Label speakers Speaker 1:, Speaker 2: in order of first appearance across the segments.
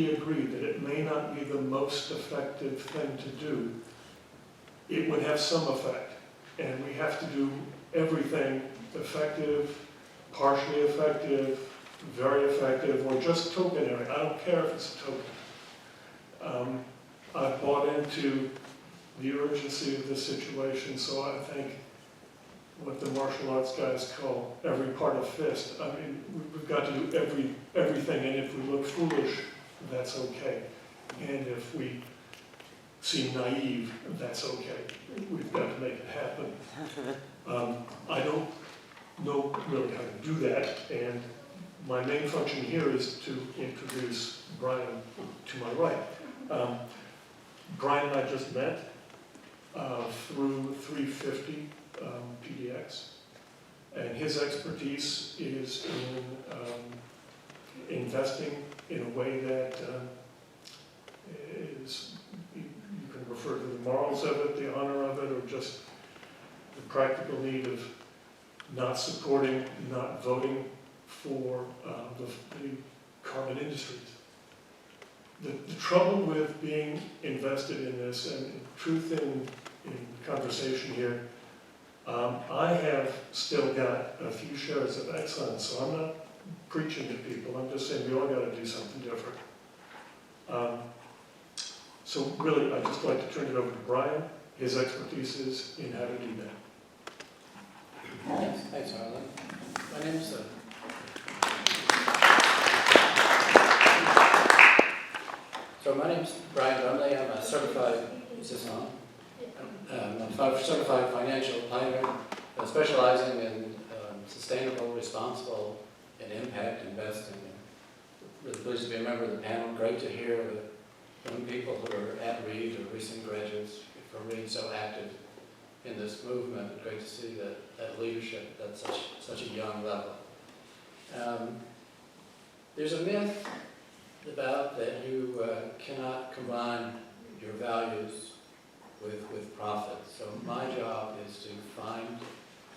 Speaker 1: completely agree that it may not be the most effective thing to do, it would have some effect. And we have to do everything effective, partially effective, very effective, or just tokenary. I don't care if it's a token. I've bought into the urgency of the situation, so I think what the martial arts guys call every part of fist. I mean, we've got to do everything, and if we look foolish, that's okay. And if we seem naive, that's okay. We've got to make it happen. I don't know really how to do that, and my main function here is to introduce Brian to my right. Brian and I just met through 350 PDX, and his expertise is in investing in a way that is, you can refer to the morals of it, the honor of it, or just the practical need of not supporting, not voting for the carbon industries. The trouble with being invested in this, and truth in conversation here, I have still got a few shares of excellence, so I'm not preaching to people, I'm just saying we all got to do something different. So really, I'd just like to turn it over to Brian. His expertise is in how to do that.
Speaker 2: Thanks, Harlan. My name's my name's Brian Brumley. I'm a certified, is this on? I'm a certified financial planner, specializing in sustainable, responsible, and impact investing. Really pleased to be a member of the panel. Great to hear the young people who are at Reed or recent graduates from Reed so active in this movement. And great to see that leadership at such a young level. There's a myth about that you cannot combine your values with profit. So my job is to find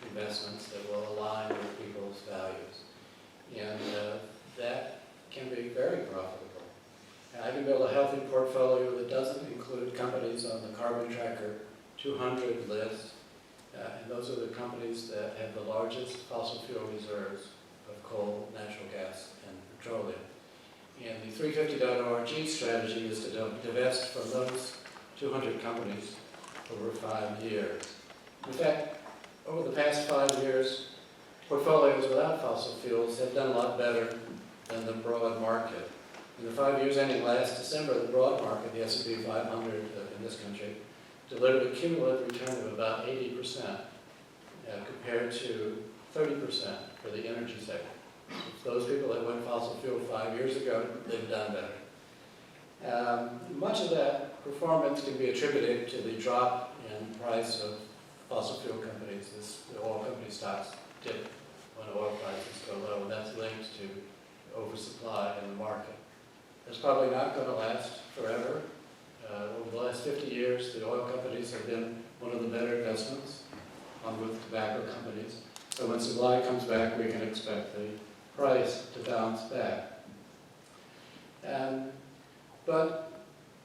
Speaker 2: investments that will align with people's values. And that can be very profitable. And I can build a healthy portfolio that doesn't include companies on the Carbon Tracker 200 list. And those are the companies that have the largest fossil fuel reserves of coal, natural gas, and petroleum. And the 350.org strategy is to divest from those 200 companies over 5 years. In fact, over the past 5 years, portfolios without fossil fuels have done a lot better than the broad market. In the 5 years ending last December, the broad market, the S&P 500 in this country, delivered a cumulative return of about 80% compared to 30% for the energy sector. Those people that went fossil fuel 5 years ago, they've done better. Much of that performance can be attributed to the drop in price of fossil fuel companies. The oil company stocks dip when oil prices go low, and that's linked to oversupply in the market. That's probably not going to last forever. Over the last 50 years, the oil companies have been one of the better investments, along with tobacco companies. So when supply comes back, we can expect the price to bounce back. But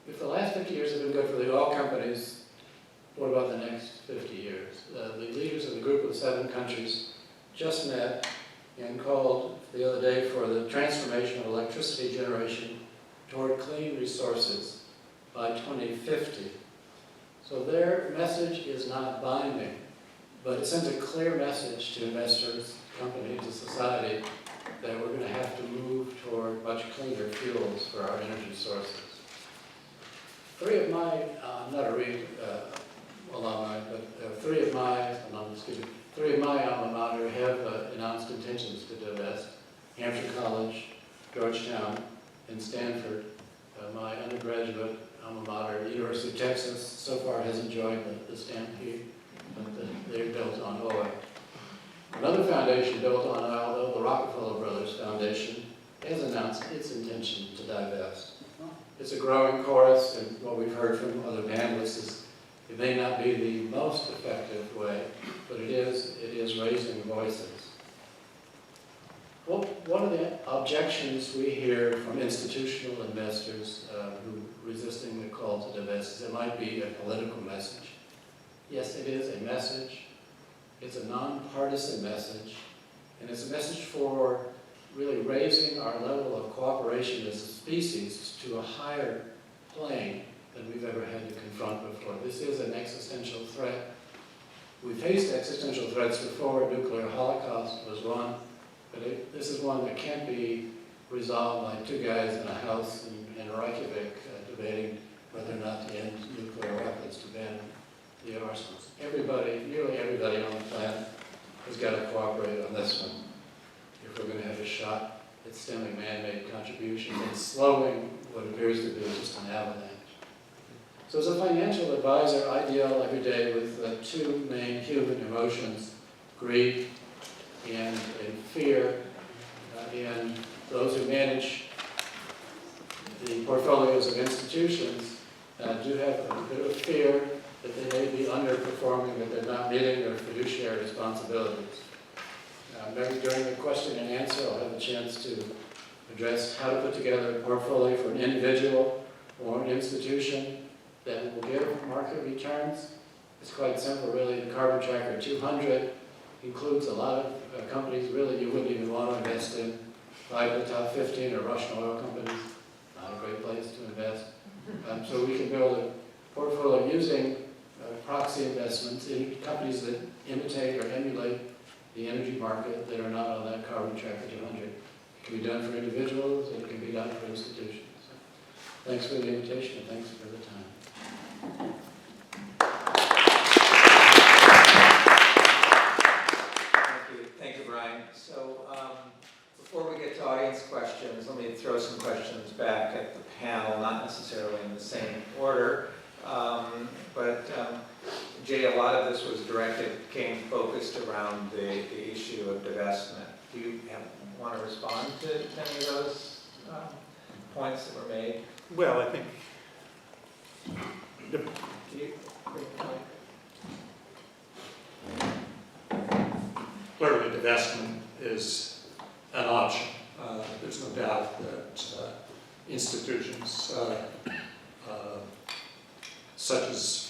Speaker 2: if the last 50 years have been good for the oil companies, what about the next 50 years? The leaders of the group of 7 countries just met and called the other day for the transformation of electricity generation toward clean resources by 2050. So their message is not binding, but it sends a clear message to investors, companies, to society that we're going to have to move toward much cleaner fuels for our energy sources. 3 of my, I'm not a Reed alumni, but 3 of my alma mater have announced intentions to divest. Hampshire College, Georgetown, and Stanford. My undergraduate alma mater, the University of Texas, so far hasn't joined the stampede, but they're built on oil. Another foundation built on oil, the Rockefeller Brothers Foundation, has announced its intention to divest. It's a growing chorus, and what we've heard from other panelists is it may not be the most effective way, but it is raising voices. Well, one of the objections we hear from institutional investors who are resisting the call to divest is it might be a political message. Yes, it is a message. It's a nonpartisan message, and it's a message for really raising our level of cooperation as a species to a higher plane than we've ever had to confront before. This is an existential threat. We faced existential threats before. Nuclear holocaust was one, but this is one that can't be resolved by two guys in a house in Reykjavik debating whether or not to end nuclear weapons, to ban the arsenals. Everybody, nearly everybody on the planet has got to cooperate on this one if we're going to have a shot at stemming man-made contributions and slowing what appears to be just an avalanche. So as a financial advisor, I deal every day with two main human emotions, greed and fear. And those who manage the portfolios of institutions do have a bit of fear that they may be underperforming, that they're not meeting their fiduciary responsibilities. Maybe during the question and answer, I'll have a chance to address how to put together a portfolio for an individual or an institution that will give market returns. It's quite simple, really. The Carbon Tracker 200 includes a lot of companies really you wouldn't even want to invest in. 5 of the top 15 are Russian oil companies. Not a great place to invest. So we can build a portfolio using proxy investments in companies that imitate or emulate the energy market that are not on that Carbon Tracker 200. It can be done for individuals, and it can be done for institutions. So thanks for the invitation, and thanks for the time.
Speaker 3: Thank you, Brian. So before we get to audience questions, let me throw some questions back at the panel, not necessarily in the same order. Jay, a lot of this was came focused around the issue of divestment. Do you want to respond to any of those points that were made?
Speaker 4: Well, I think clearly divestment is an option. There's no doubt that institutions such as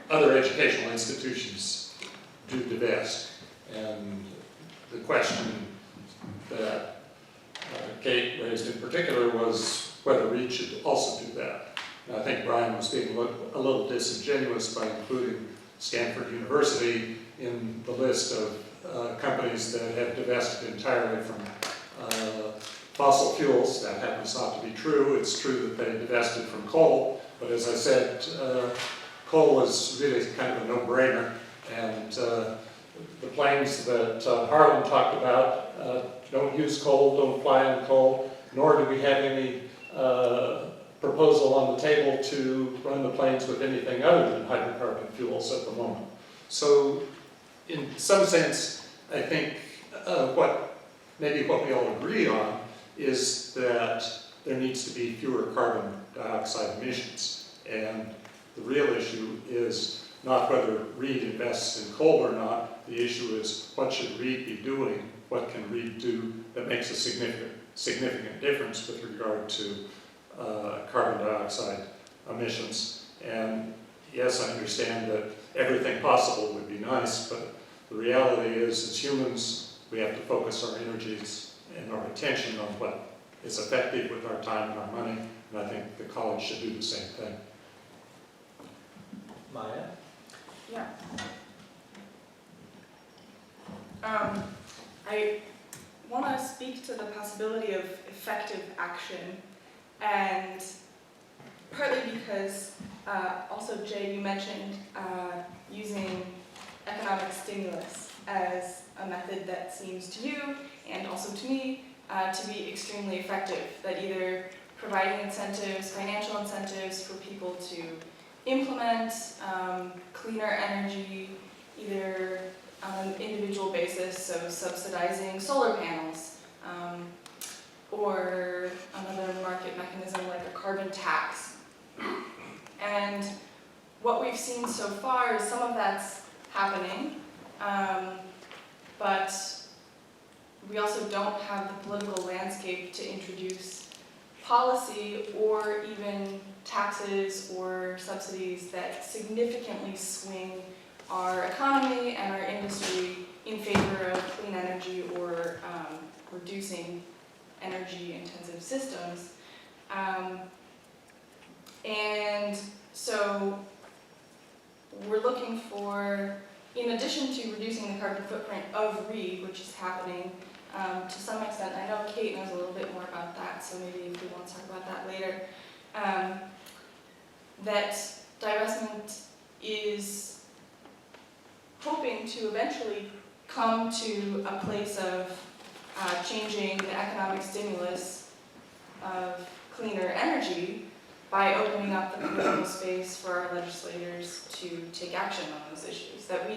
Speaker 4: other educational institutions do divest. And the question that Kate raised in particular was whether Reed should also do that. And I think Brian was being a little disingenuous by including Stanford University in the list of companies that have divested entirely from fossil fuels. That happens not to be true. It's true that they divested from coal, but as I said, coal was really kind of a no-brainer, and the planes that Harlan talked about don't use coal, don't fly on coal, nor do we have any proposal on the table to run the planes with anything other than hydrocarbon fuels at the moment. So in some sense, I think what we all agree on is that there needs to be fewer carbon dioxide emissions. And the real issue is not whether Reed invests in coal or not. The issue is what should Reed be doing? What can Reed do that makes a significant difference with regard to carbon dioxide emissions? And yes, I understand that everything possible would be nice, but the reality is, as humans, we have to focus our energies and our attention on what is effective with our time and our money, and I think the college should do the same thing.
Speaker 3: Maya?
Speaker 5: Yeah. I want to speak to the possibility of effective action, and partly because also, Jay, you mentioned using economic stimulus as a method that seems to you and also to me to be extremely effective, that either providing incentives, financial incentives for people to implement cleaner energy, either on an individual basis, so subsidizing solar panels, or another market mechanism like a carbon tax. And what we've seen so far is some of that's happening, but we also don't have the political landscape to introduce policy or even taxes or subsidies that significantly swing our economy and our industry in favor of clean energy or reducing energy-intensive systems. And so we're looking for, in addition to reducing the carbon footprint of Reed, which is happening to some extent, I know Kate knows a little bit more about that, so maybe if we want to talk about that later, that divestment is hoping to eventually come to a place of changing the economic stimulus of cleaner energy by opening up the political space for our legislators to take action on those issues that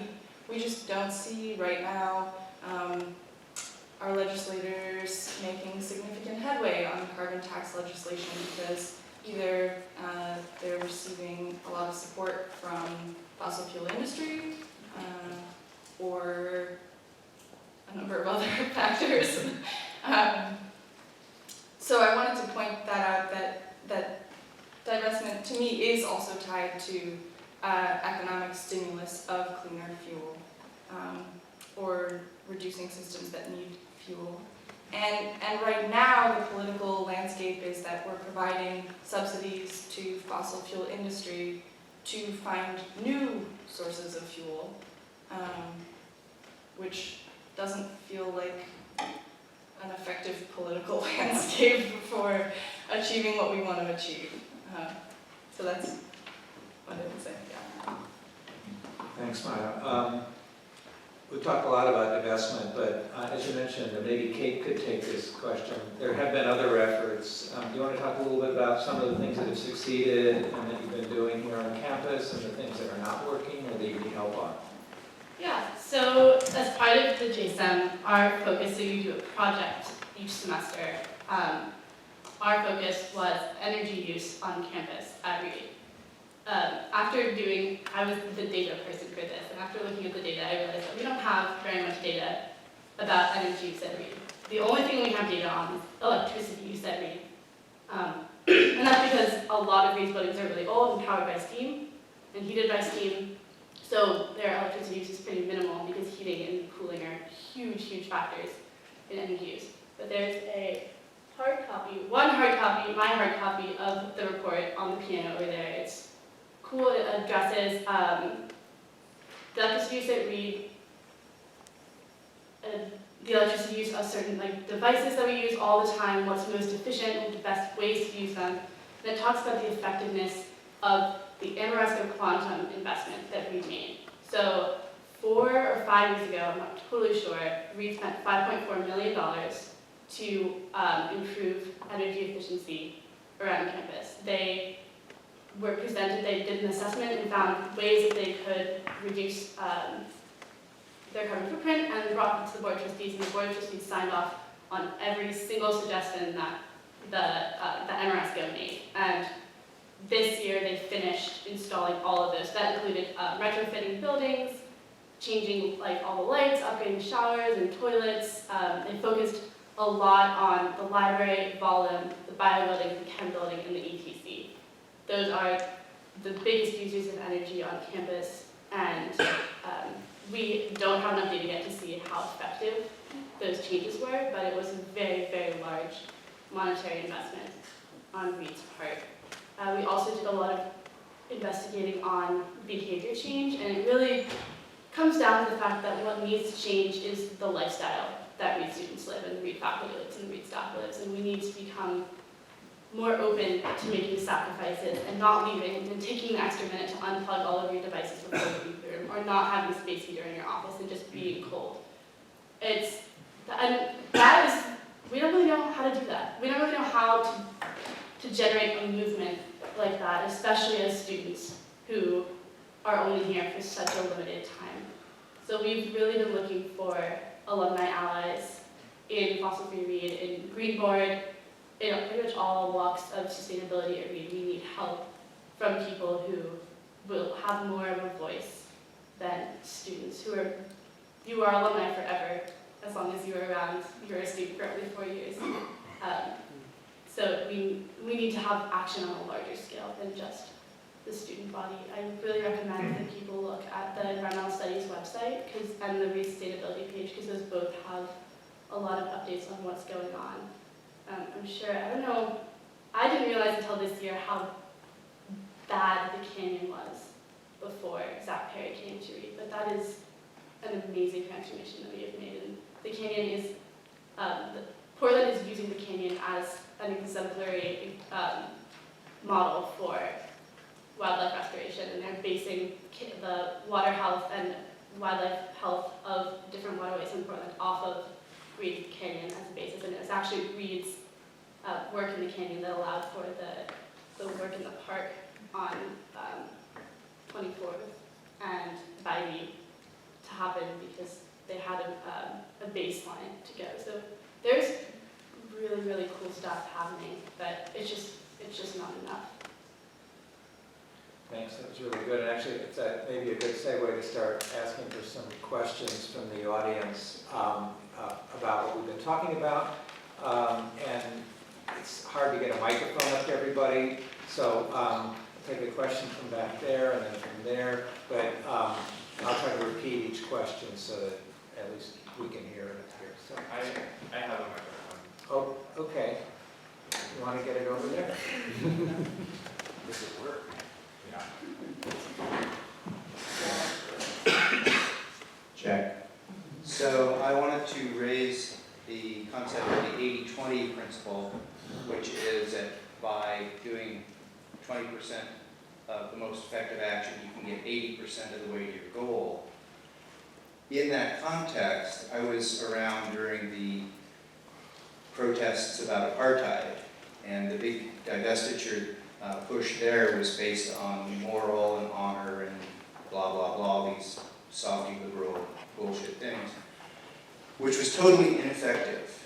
Speaker 5: we just don't see right now. Our legislators making significant headway on carbon tax legislation because either they're receiving a lot of support from fossil fuel industry or a number of other factors. So I wanted to point that out, that divestment to me is also tied to economic stimulus of cleaner fuel or reducing systems that need fuel. And right now the political landscape is that we're providing subsidies to fossil fuel industry to find new sources of fuel, which doesn't feel like an effective political landscape for achieving what we want to achieve. So that's what I would say, yeah.
Speaker 3: Thanks, Maya. We talked a lot about divestment, but as you mentioned, and maybe Kate could take this question. There have been other efforts. Do you want to talk a little bit about some of the things that have succeeded and that you've been doing here on campus and the things that are not working or that you need help on?
Speaker 6: Yeah, so as part of the JSEM, our focus, so you do a project each semester, our focus was energy use on campus at Reed. I was the data person for this, and after looking at the data, I realized that we don't have very much data about energy use at Reed. The only thing we have data on is electricity use at Reed. And that's because a lot of Reed's buildings are really old and powered by steam, and heated by steam. So their electricity use is pretty minimal because heating and cooling are huge, huge factors in energy use. But there's a hard copy, my hard copy of the report on the piano over there. It's cool, it addresses the electricity use at Reed, the electricity use of certain devices that we use all the time, what's most efficient, what the best ways to use them. And it talks about the effectiveness of the Ameresco quantum investment that Reed made. So 4 or 5 years ago, I'm not totally sure, Reed spent $5.4 million to improve energy efficiency around campus. They did an assessment and found ways that they could reduce their carbon footprint and brought it to the Board of Trustees, and the Board of Trustees signed off on every single suggestion that the Ameresco made. And this year they finished installing all of those. That included retrofitting buildings, changing all the lights, upgrading showers and toilets. They focused a lot on the library, Volume, the bio building, the chem building, and the ETC. Those are the biggest users of energy on campus, and we don't have enough data yet to see how effective those changes were, but it was a very, very large monetary investment on Reed's part. We also did a lot of investigating on behavior change, and it really comes down to the fact that what needs to change is the lifestyle that Reed students live and the Reed faculty lives and the Reed staff lives, and we need to become more open to making sacrifices and not leaving and taking an extra minute to unplug all of your devices before you leave the room, or not having a space heater in your office and just being cold. We don't really know how to do that. We don't really know how to generate a movement like that, especially as students who are only here for such a limited time. So we've really been looking for alumni allies in Fossil Free Reed, in Green Board, in pretty much all walks of sustainability at Reed. We need help from people who will have more of a voice than students who are alumni forever, as long as you were around, you were a student for only 4 years. So we need to have action on a larger scale than just the student body. I really recommend that people look at the Environmental Studies website and the Reed Sustainability page, because those both have a lot of updates on what's going on. I'm sure, I don't know, I didn't realize until this year how bad the canyon was before Zach Perry came to Reed, but that is an amazing transformation that we have made. And the canyon is, Portland is using the canyon as an exemplary model for wildlife restoration, and they're basing the water health and wildlife health of different waterways in Portland off of Reed Canyon as a basis, and it was actually Reed's work in the canyon that allowed for the work in the park on 24th and Bivey to happen, because they had a baseline to go. So there's really, really cool stuff happening, but it's just not enough.
Speaker 3: Thanks, that was really good. And actually, it's maybe a good segue to start asking for some questions from the audience about what we've been talking about. And it's hard to get a microphone up to everybody, so I'll take a question from back there and then from there. But I'll try to repeat each question so that at least we can hear it here. So
Speaker 7: I have a microphone.
Speaker 3: oh, okay. You want to get it over there?
Speaker 7: Does it work? Yeah. Check. So I wanted to raise the concept of the 80-20 principle, which is that by doing 20% of the most effective action, you can get 80% of the way to your goal. In that context, I was around during the protests about apartheid, and the big divestiture push there was based on moral and honor and blah, blah, blah, these softy liberal bullshit things, which was totally ineffective.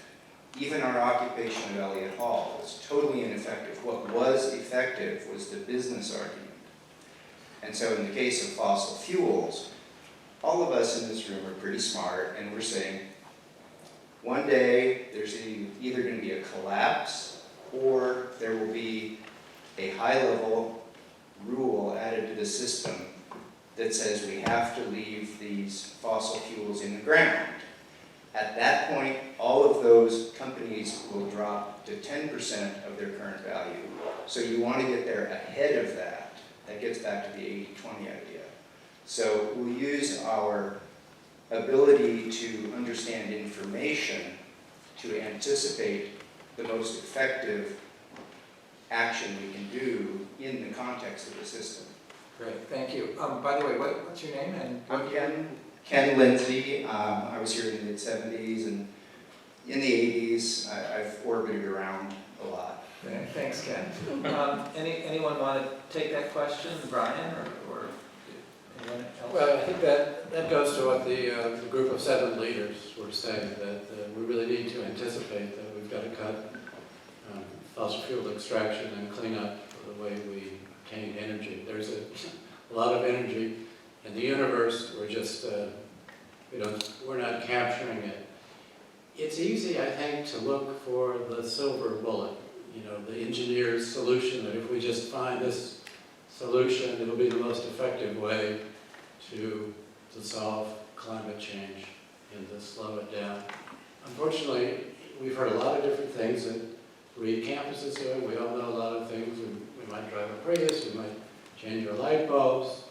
Speaker 7: Even our occupation of Elliott Hall was totally ineffective. What was effective was the business argument. And so in the case of fossil fuels, all of us in this room are pretty smart, and we're saying, one day there's either going to be a collapse or there will be a high-level rule added to the system that says we have to leave these fossil fuels in the ground. At that point, all of those companies will drop to 10% of their current value. So you want to get there ahead of that. That gets back to the 80-20 idea. So we'll use our ability to understand information to anticipate the most effective action we can do in the context of the system.
Speaker 3: Great, thank you. By the way, what's your name? And
Speaker 7: I'm Ken Lindsay. I was here in the mid-70s, and in the 80s, I've orbited around a lot.
Speaker 3: Thanks, Ken. Anyone want to take that question, Brian, or anyone else?
Speaker 2: Well, I think that goes to what the group of 7 leaders were saying, that we really need to anticipate that we've got to cut fossil fuel extraction and clean up the way we obtain energy. There's a lot of energy in the universe. We're just, we're not capturing it. It's easy, I think, to look for the silver bullet, the engineer's solution, that if we just find this solution, it'll be the most effective way to solve climate change and to slow it down. Unfortunately, we've heard a lot of different things that Reed campus is doing. We all know a lot of things. We might drive a Prius, we might change our light bulbs,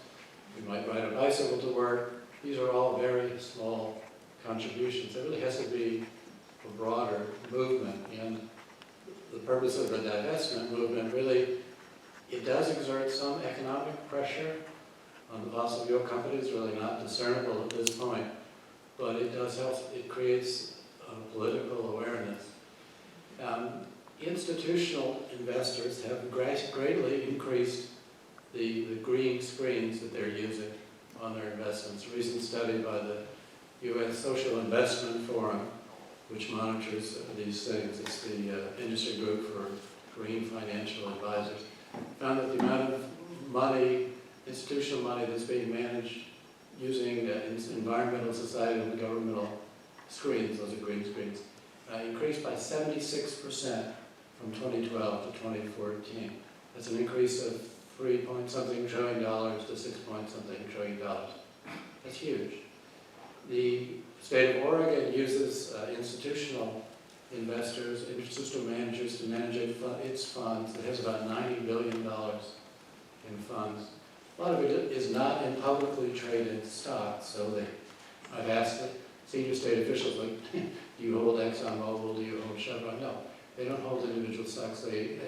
Speaker 2: we might ride a bicycle to work. These are all very small contributions. There really has to be a broader movement, and the purpose of the divestment movement really, it does exert some economic pressure on the fossil fuel companies, really not discernible at this point, but it does help, it creates political awareness. Institutional investors have greatly increased the green screens that they're using on their investments. A recent study by the U.S. Social Investment Forum, which monitors these things, it's the industry group for green financial advisors, found that the amount of money, institutional money that's being managed using environmental, societal, and governmental screens, those are green screens, increased by 76% from 2012 to 2014. That's an increase of $3-point-something trillion to $6-point-something trillion. That's huge. The state of Oregon uses institutional investors, institutional managers to manage its funds. It has about $90 billion in funds. A lot of it is not in publicly traded stocks, so I've asked the senior state officials, like, do you hold ExxonMobil, do you hold Chevron? No, they don't hold individual stocks. They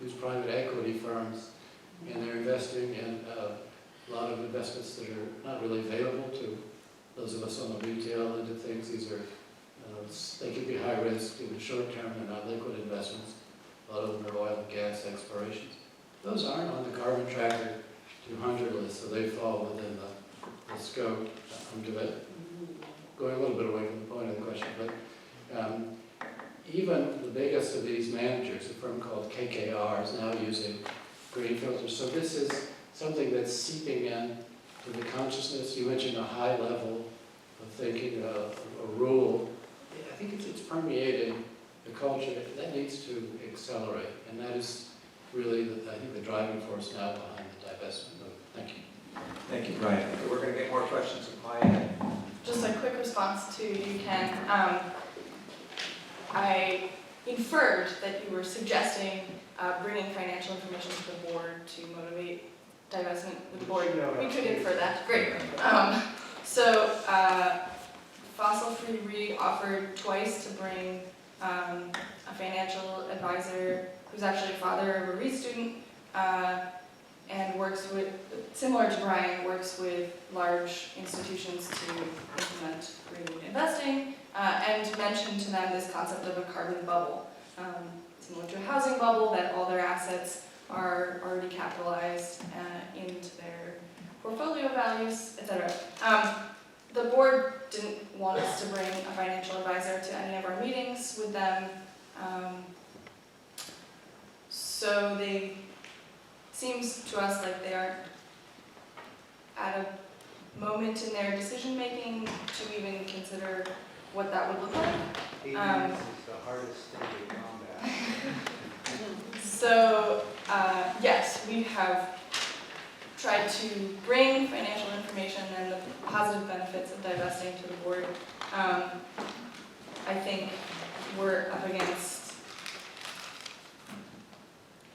Speaker 2: use private equity firms, and they're investing in a lot of investments that are not really available to those of us on the retail end of things. These are, they can be high risk in the short term. They're not liquid investments. A lot of them are oil and gas explorations. Those aren't on the carbon tracker 200 list, so they fall within the scope. I'm going a little bit away from the point of the question, but even the biggest of these managers, a firm called KKR, is now using green filters. So this is something that's seeping in to the consciousness. You mentioned a high level of thinking, a rule. I think it's permeating the culture. That needs to accelerate, and that is really, I think, the driving force now behind the divestment move. Thank you.
Speaker 3: Thank you, Brian. We're going to get more questions at my end.
Speaker 5: Just a quick response to you, Ken. I inferred that you were suggesting bringing financial information to the board to motivate divestment with the board. We could infer that. Great. So Fossil Free Re offered twice to bring a financial advisor who's actually a father of a Reed student and works with, similar to Brian, works with large institutions to implement green investing and mentioned to them this concept of a carbon bubble, similar to a housing bubble, that all their assets are already capitalized into their portfolio values, etc. The board didn't want us to bring a financial advisor to any of our meetings with them, so they seems to us like they aren't at a moment in their decision making to even consider what that would look like.
Speaker 7: Ignorance is the hardest thing to combat.
Speaker 5: So yes, we have tried to bring financial information and the positive benefits of divesting to the board. I think we're up against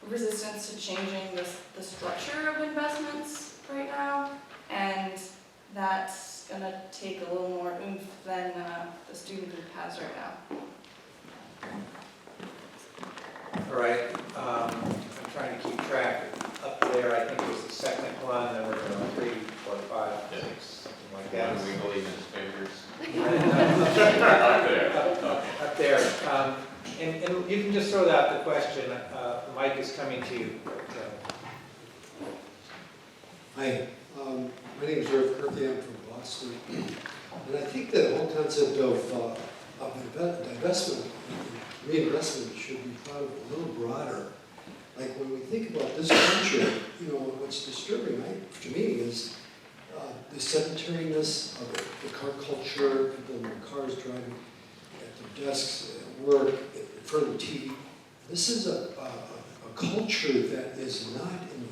Speaker 5: resistance to changing the structure of investments right now, and that's going to take a little more oomph than the student group has right now.
Speaker 3: All right, I'm trying to keep track. Up there, I think it was the second one, then we're going to 3, 4, 5, 6, something like that.
Speaker 8: What do we believe in his favors?
Speaker 3: Up
Speaker 8: there.
Speaker 3: Up there. And you can just throw out the question. Mike is coming to you.
Speaker 9: Hi, my name is Irv Kirkley. I'm from Boston. And I think the whole concept of divestment, reinvestment should be thought of a little broader. Like when we think about this country, you know, what's disturbing to me is the sedentariness of the car culture, people in their cars driving at their desks, at work, in front of the TV. This is a culture that is not